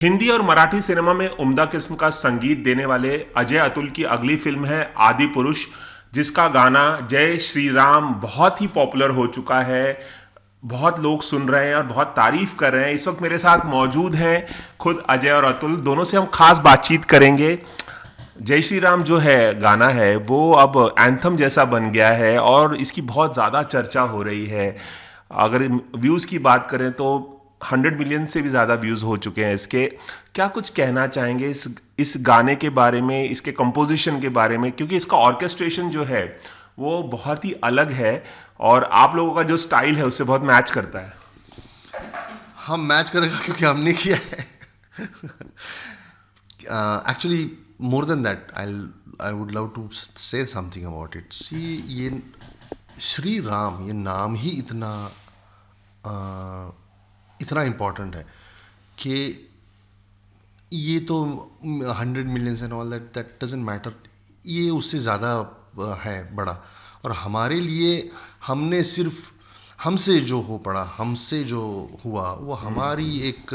हिंदी और मराठी सिनेमा में उम्दा किस्म का संगीत देने वाले अजय अतुल की अगली फिल्म है आदि पुरुष, जिसका गाना जय श्री राम बहुत ही पॉपुलर हो चुका है। बहुत लोग सुन रहे हैं और बहुत तारीफ कर रहे हैं। इस वक्त मेरे साथ मौजूद हैं खुद अजय और अतुल, दोनों से हम खास बातचीत करेंगे। जय श्री राम जो है गाना है वो अब एंथम जैसा बन गया है और इसकी बहुत ज्यादा चर्चा हो रही है। अगर व्यूज की बात करें तो 100 मिलियन से भी ज्यादा व्यूज हो चुके हैं इसके। क्या कुछ कहना चाहेंगे इस गाने के बारे में, इसके कंपोजिशन के बारे में, क्योंकि इसका ऑर्केस्ट्रेशन जो है वो बहुत ही अलग है और आप लोगों का जो स्टाइल है उससे बहुत मैच करता है। हम मैच करेगा क्योंकि हमने किया है। Actually more than that I would love to say something about it. See, ये श्री राम, ये नाम ही इतना इम्पोर्टेंट है कि ये तो 100 millions and all that doesn't matter. ये उससे ज़्यादा है बड़ा। और हमारे लिए हमने सिर्फ हमसे जो हो पड़ा, हमसे जो हुआ वो हमारी एक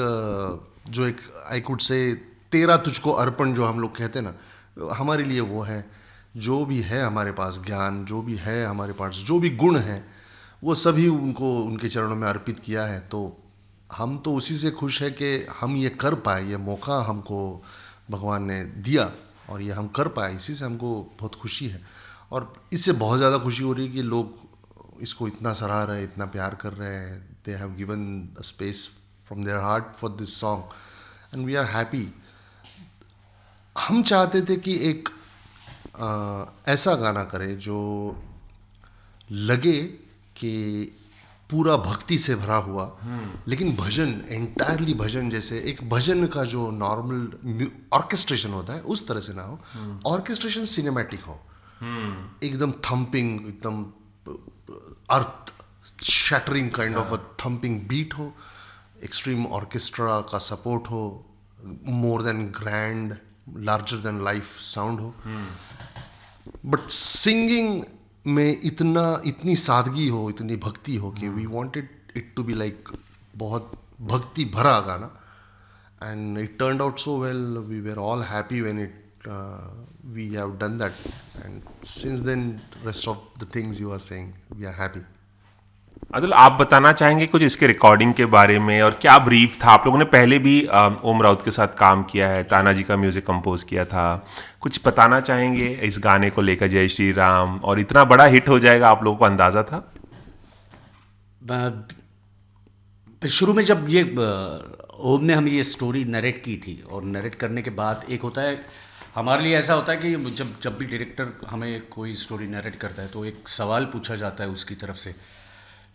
जो एक आई कुड से तेरा तुझको अर्पण जो हम लोग कहते हैं ना, हमारे लिए वो है। जो भी है हमारे पास ज्ञान, जो भी है हमारे पास, जो भी गुण है, वो सभी उनको उनके चरणों में अर्पित किया है। तो हम तो उसी से खुश है कि हम ये कर पाए, ये मौका हमको भगवान ने दिया और ये हम कर पाए। इसी से हमको बहुत खुशी है। और इससे बहुत ज़्यादा खुशी हो रही है कि लोग इसको इतना सराह रहे हैं, इतना प्यार कर रहे हैं। They have given a space from their heart for this song and we are happy. हम चाहते थे कि एक ऐसा गाना करें जो लगे कि पूरा भक्ति से भरा हुआ, लेकिन भजन, एंटायरली भजन, जैसे एक भजन का जो नॉर्मल ऑर्केस्ट्रेशन होता है उस तरह से ना हो। ऑर्केस्ट्रेशन सिनेमैटिक हो, एकदम थंपिंग, एकदम earth shattering kind of a thumping beat हो, एक्सट्रीम ऑर्केस्ट्रा का सपोर्ट हो, more than grand, larger than life sound हो। बट सिंगिंग में इतनी सादगी हो, इतनी भक्ति हो कि we wanted it to be like बहुत भक्ति भरा गाना। And it turned out so well. We were all happy when we have done that, and since then rest of the things you are saying, we are happy. Atul, आप बताना चाहेंगे कुछ इसके recording के बारे में और क्या ब्रीफ था? आप लोगों ने पहले भी ओम राउत के साथ काम किया है, तानाजी का म्यूजिक कंपोज किया था। कुछ बताना चाहेंगे इस गाने को लेकर, जय श्री राम, और इतना बड़ा हिट हो जाएगा आप लोगों को अंदाजा था? शुरू में जब ये ओम ने हमें ये स्टोरी नरेट की थी, और नरेट करने के बाद एक होता है, हमारे लिए ऐसा होता है कि जब भी डायरेक्टर हमें कोई स्टोरी नरेट करता है तो एक सवाल पूछा जाता है उसकी तरफ से,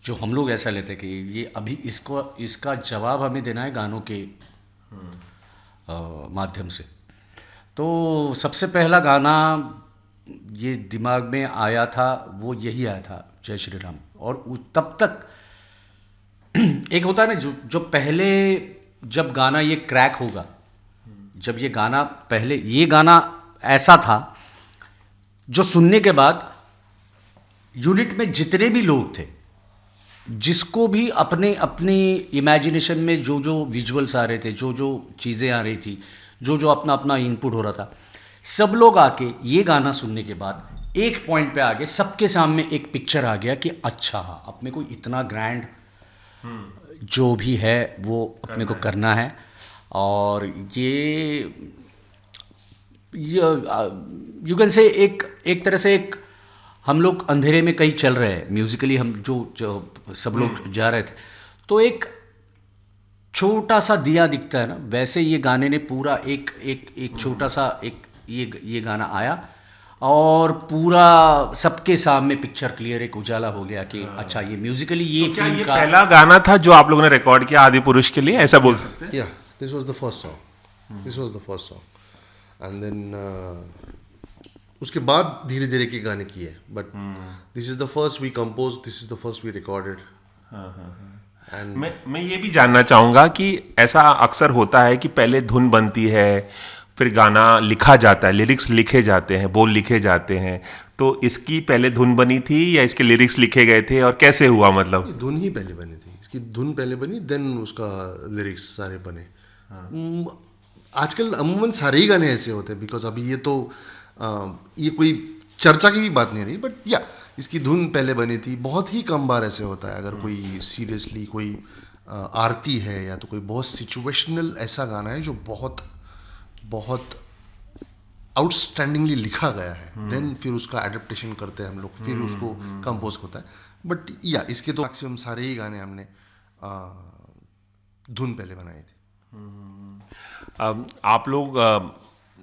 जो हम लोग ऐसा लेते हैं कि ये अभी इसका जवाब हमें देना है गानों के माध्यम से। तो सबसे पहला गाना ये दिमाग में आया था, वो यही आया था, जय श्री राम। और तब तक एक होता है ना, जो पहले जब गाना ये क्रैक होगा, जब ये गाना ऐसा था जो सुनने के बाद यूनिट में जितने भी लोग थे, जिसको भी अपने इमेजिनेशन में जो विजुअल्स आ रहे थे, जो चीज़ें आ रही थी, जो अपना इनपुट हो रहा था, सब लोग आके ये गाना सुनने के बाद एक पॉइंट पे आके सबके सामने एक पिक्चर आ गया कि अच्छा, हाँ, अपने को इतना ग्रैंड जो भी है वो अपने को करना है। और ये यू कैन से एक तरह से एक हम लोग अंधेरे में कहीं चल रहे हैं म्यूजिकली, हम जो सब लोग जा रहे थे, तो एक छोटा सा दिया दिखता है ना, वैसे ये गाने ने पूरा एक छोटा सा ये गाना आया और पूरा सबके सामने पिक्चर क्लियर, एक उजाला हो गया कि अच्छा, ये म्यूजिकली ये तो क्या ये पहला गाना था जो आप लोगों ने रिकॉर्ड किया आदि पुरुष के लिए, ऐसा बोल सकते हैं? Yeah, this was the first song. This was the first song. And then उसके बाद धीरे धीरे के गाने किए, but this is the first we compose, this is the first we recorded. And मैं ये भी जानना चाहूंगा कि ऐसा अक्सर होता है कि पहले धुन बनती है, फिर गाना लिखा जाता है, लिरिक्स लिखे जाते हैं, बोल लिखे जाते हैं। तो इसकी पहले धुन बनी थी या इसके लिरिक्स लिखे गए थे, और कैसे हुआ? मतलब धुन ही पहले बनी थी, इसकी धुन पहले बनी, देन उसका लिरिक्स सारे बने। आजकल अमूमन सारे ही गाने ऐसे होते हैं, बिकॉज अभी ये तो ये कोई चर्चा की भी बात नहीं रही, बट या इसकी धुन पहले बनी थी। बहुत ही कम बार ऐसे होता है अगर कोई सीरियसली कोई आरती है या तो कोई बहुत सिचुएशनल ऐसा गाना है जो बहुत बहुत आउटस्टैंडिंगली लिखा गया है, देन फिर उसका एडेप्टेशन करते हैं हम लोग, फिर उसको कंपोज होता है। बट या इसके तो मैक्सिमम सारे ही गाने हमने धुन पहले बनाई थी। आप लोग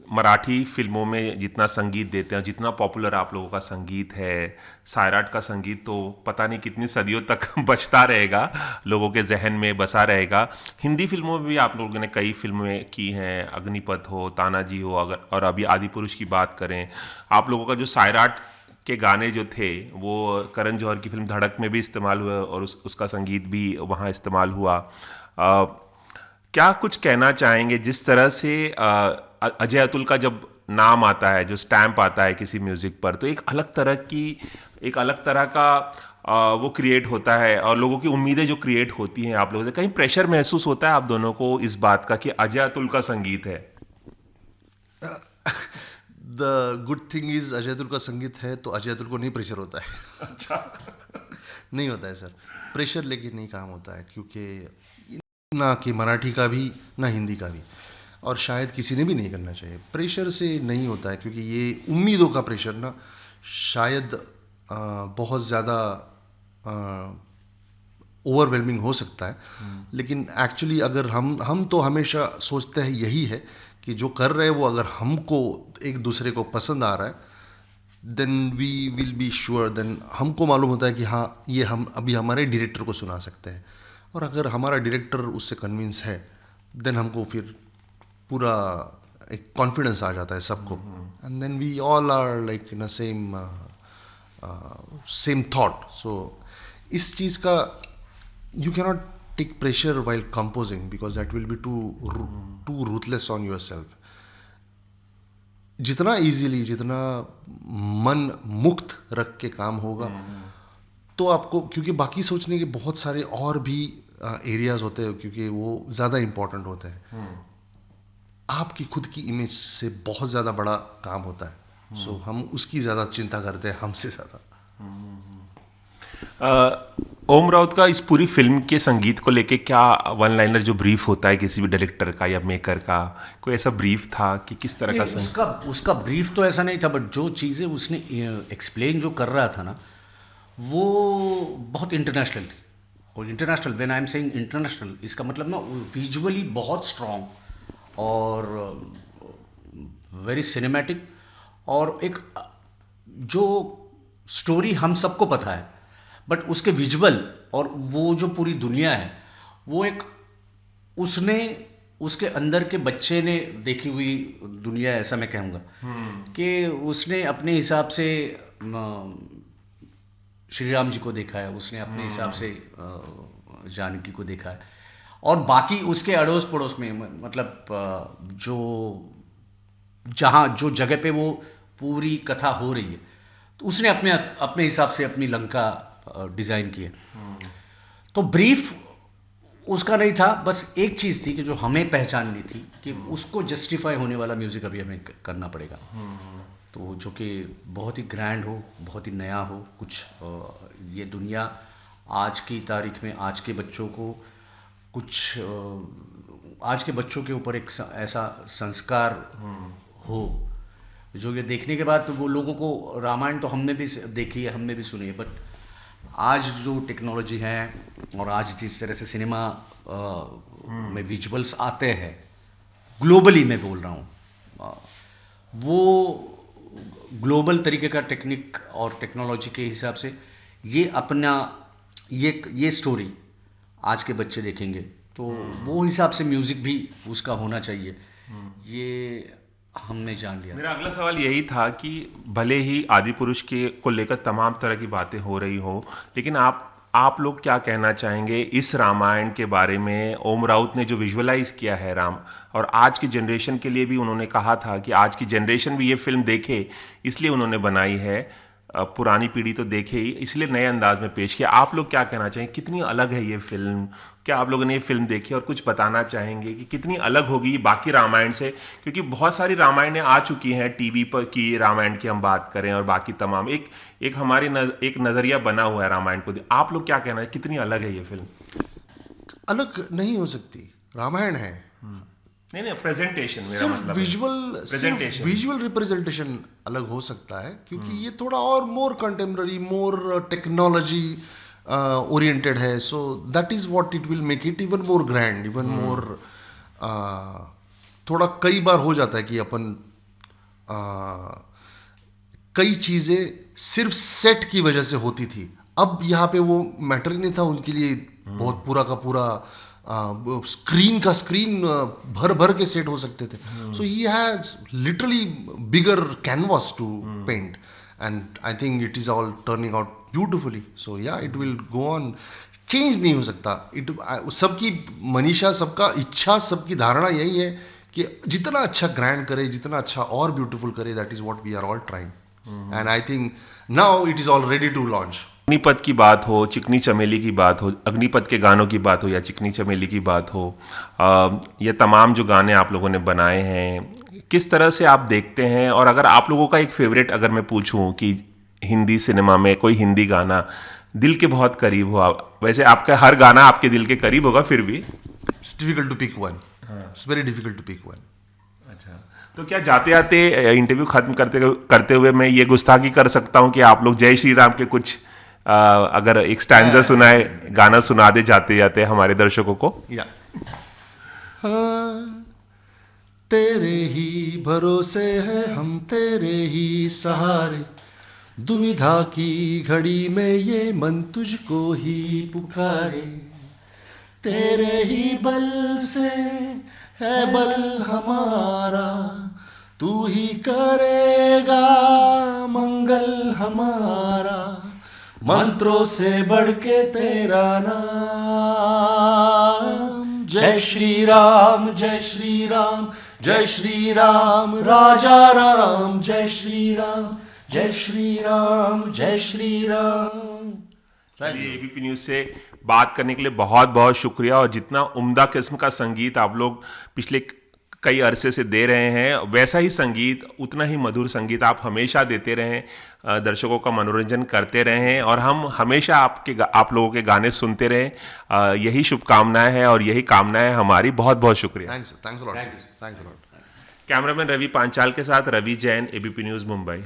मराठी फिल्मों में जितना संगीत देते हैं, जितना पॉपुलर आप लोगों का संगीत है, सायराट का संगीत तो पता नहीं कितनी सदियों तक बजता रहेगा, लोगों के जहन में बसा रहेगा। हिंदी फिल्मों में भी आप लोगों ने कई फिल्में की हैं, अग्निपथ हो, तानाजी हो, अगर और अभी आदि पुरुष की बात करें, आप लोगों का जो सायराट के गाने जो थे वो करण जौहर की फिल्म धड़क में भी इस्तेमाल हुआ और उसका संगीत भी वहाँ इस्तेमाल हुआ। क्या कुछ कहना चाहेंगे जिस तरह से अजय अतुल का जब नाम आता है, जो स्टैंप आता है किसी म्यूजिक पर, तो एक अलग तरह का वो क्रिएट होता है और लोगों की उम्मीदें जो क्रिएट होती हैं आप लोगों से, कहीं प्रेशर महसूस होता है आप दोनों को इस बात का कि अजय अतुल का संगीत है? The good thing is Ajay Atul का संगीत है तो अजय अतुल को नहीं प्रेशर होता है। अच्छा। नहीं होता है सर, प्रेशर लेके नहीं काम होता है, क्योंकि ना कि मराठी का भी ना हिंदी का भी, और शायद किसी ने भी नहीं करना चाहिए। प्रेशर से नहीं होता है, क्योंकि ये उम्मीदों का प्रेशर ना शायद बहुत ज़्यादा ओवरवेलमिंग हो सकता है, लेकिन एक्चुअली अगर हम तो हमेशा सोचते हैं यही है कि जो कर रहे हैं वो अगर हमको एक दूसरे को पसंद आ रहा है, then we will be sure, then हमको मालूम होता है कि हाँ ये हम अभी हमारे डायरेक्टर को सुना सकते हैं, और अगर हमारा डायरेक्टर उससे कन्विंस है देन हमको फिर पूरा एक कॉन्फिडेंस आ जाता है सबको, and then we all are like in a same thought. So इस चीज़ का you can not take pressure while composing, because that will be too ruthless on your self. जितना इजीली, जितना मन मुक्त रख के काम होगा तो आपको, क्योंकि बाकी सोचने के बहुत सारे और भी एरियाज होते हैं, क्योंकि वो ज़्यादा इंपॉर्टेंट होते हैं। आपकी खुद की इमेज से बहुत ज़्यादा बड़ा काम होता है, सो हम उसकी ज़्यादा चिंता करते हैं हमसे ज़्यादा। ओम राउत का इस पूरी फिल्म के संगीत को लेके क्या वन लाइनर जो ब्रीफ होता है किसी भी डायरेक्टर का या मेकर का, कोई ऐसा ब्रीफ था कि किस तरह का संगीत? उसका ब्रीफ तो ऐसा नहीं था, बट जो चीज़ें उसने एक्सप्लेन जो कर रहा था ना, वो बहुत इंटरनेशनल थी। और international, when I am saying international, इसका मतलब ना विजुअली बहुत स्ट्रॉन्ग और वेरी सिनेमैटिक, और एक जो स्टोरी हम सबको पता है, बट उसके विजुअल और वो जो पूरी दुनिया है, वो एक उसने उसके अंदर के बच्चे ने देखी हुई दुनिया, ऐसा मैं कहूँगा कि उसने अपने हिसाब से श्री राम जी को देखा है, उसने अपने हिसाब से जानकी को देखा है, और बाकी उसके अड़ोस पड़ोस में, मतलब जो जहाँ जो जगह पे वो पूरी कथा हो रही है, तो उसने अपने हिसाब से अपनी लंका डिज़ाइन की है। तो ब्रीफ उसका नहीं था, बस एक चीज़ थी कि जो हमें पहचाननी थी कि उसको जस्टिफाई होने वाला म्यूज़िक अभी हमें करना पड़ेगा, तो जो कि बहुत ही ग्रैंड हो, बहुत ही नया हो कुछ। ये दुनिया आज की तारीख में आज के बच्चों को कुछ, आज के बच्चों के ऊपर एक ऐसा संस्कार हो जो ये देखने के बाद तो वो लोगों को, रामायण तो हमने भी देखी है, हमने भी सुनी है, बट आज जो टेक्नोलॉजी है और आज जिस तरह से सिनेमा में विजुअल्स आते हैं, ग्लोबली मैं बोल रहा हूँ, वो ग्लोबल तरीके का टेक्निक और टेक्नोलॉजी के हिसाब से ये अपना ये स्टोरी आज के बच्चे देखेंगे, तो वो हिसाब से म्यूज़िक भी उसका होना चाहिए। ये हमने जान लिया। मेरा अगला सवाल यही था कि भले ही आदि पुरुष के को लेकर तमाम तरह की बातें हो रही हो, लेकिन आप लोग क्या कहना चाहेंगे इस रामायण के बारे में? ओम राउत ने जो विजुअलाइज किया है राम, और आज की जनरेशन के लिए भी उन्होंने कहा था कि आज की जनरेशन भी ये फिल्म देखे, इसलिए उन्होंने बनाई है। पुरानी पीढ़ी तो देखे ही, इसलिए नए अंदाज में पेश किया। आप लोग क्या कहना चाहेंगे, कितनी अलग है ये फिल्म? क्या आप लोगों ने ये फिल्म देखी और कुछ बताना चाहेंगे कि कितनी अलग होगी बाकी रामायण से? क्योंकि बहुत सारी रामायणें आ चुकी हैं टीवी पर की, रामायण की हम बात करें और बाकी तमाम, एक हमारी एक नजरिया बना हुआ है रामायण को। आप लोग क्या कहना है, कितनी अलग है ये फिल्म? अलग नहीं हो सकती, रामायण है। नहीं, प्रेजेंटेशन मेरा मतलब सिर्फ विजुअल रिप्रेजेंटेशन अलग हो सकता है, क्योंकि ये थोड़ा और मोर कंटेम्प्ररी, मोर टेक्नोलॉजी ओरिएंटेड है। So that is what it will make it even more grand, even more. थोड़ा कई बार हो जाता है कि अपन कई चीजें सिर्फ सेट की वजह से होती थी, अब यहाँ पे वो मैटर ही नहीं था उनके लिए। बहुत पूरा का पूरा स्क्रीन भर भर के सेट हो सकते थे। So he has literally bigger canvas to paint, and I think it is all turning out beautifully. So yeah, it will go on. Change नहीं हो सकता। सबकी मनीषा, सबका इच्छा, सबकी धारणा यही है कि जितना अच्छा ग्रैंड करे, जितना अच्छा और ब्यूटीफुल करे, that is what we are all trying, and I think now it is all ready to launch. Agnipath की बात हो, चिकनी चमेली की बात हो, अग्निपथ के गानों की बात हो या चिकनी चमेली की बात हो, ये तमाम जो गाने आप लोगों ने बनाए हैं, किस तरह से आप देखते हैं? और अगर आप लोगों का एक फेवरेट अगर मैं पूछूं कि हिंदी सिनेमा में कोई हिंदी गाना दिल के बहुत करीब हो, वैसे आपका हर गाना आपके दिल के करीब होगा, फिर भी it's difficult to pick one. It's very difficult to pick one. अच्छा, तो क्या जाते जाते इंटरव्यू खत्म करते हुए मैं ये गुस्ताखी कर सकता हूं कि आप लोग जय श्री राम के कुछ अगर एक स्टैंजा सुनाए, गाना सुना दे जाते जाते हमारे दर्शकों को? या तेरे ही भरोसे है हम, तेरे ही सहारे, दुविधा की घड़ी में ये मन तुझको ही पुकारे, तेरे ही बल से है बल हमारा, तू ही करेगा मंगल हमारा, मंत्रों से बढ़ के तेरा नाम। जय श्री राम, जय श्री राम, जय श्री राम, राजा राम, जय श्री राम, जय श्री राम, जय श्री राम। चलिए, एबीपी न्यूज से बात करने के लिए बहुत बहुत शुक्रिया। और जितना उम्दा किस्म का संगीत आप लोग पिछले कई अरसे से दे रहे हैं, वैसा ही संगीत, उतना ही मधुर संगीत आप हमेशा देते रहें, दर्शकों का मनोरंजन करते रहें, और हम हमेशा आप लोगों के गाने सुनते रहें। यही शुभकामनाएं हैं और यही कामनाएं हमारी। बहुत बहुत शुक्रिया। Thanks a lot. Cameraman Ravi Panchal के साथ रवि जैन, एबीपी न्यूज, मुंबई।